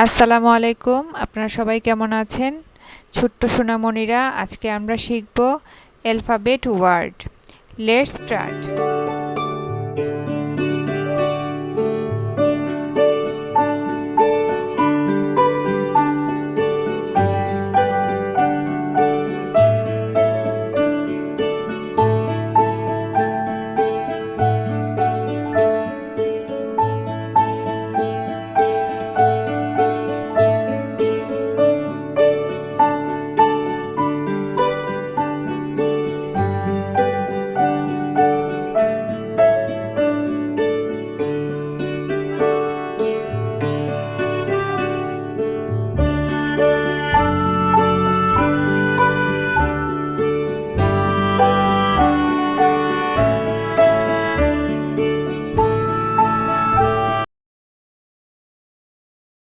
আসসালামু আলাইকুম। আপনারা সবাই কেমন আছেন? ছোট্ট সোনামণিরা, আজকে আমরা শিখব অ্যালফাবেট ওয়ার্ড। Let's start.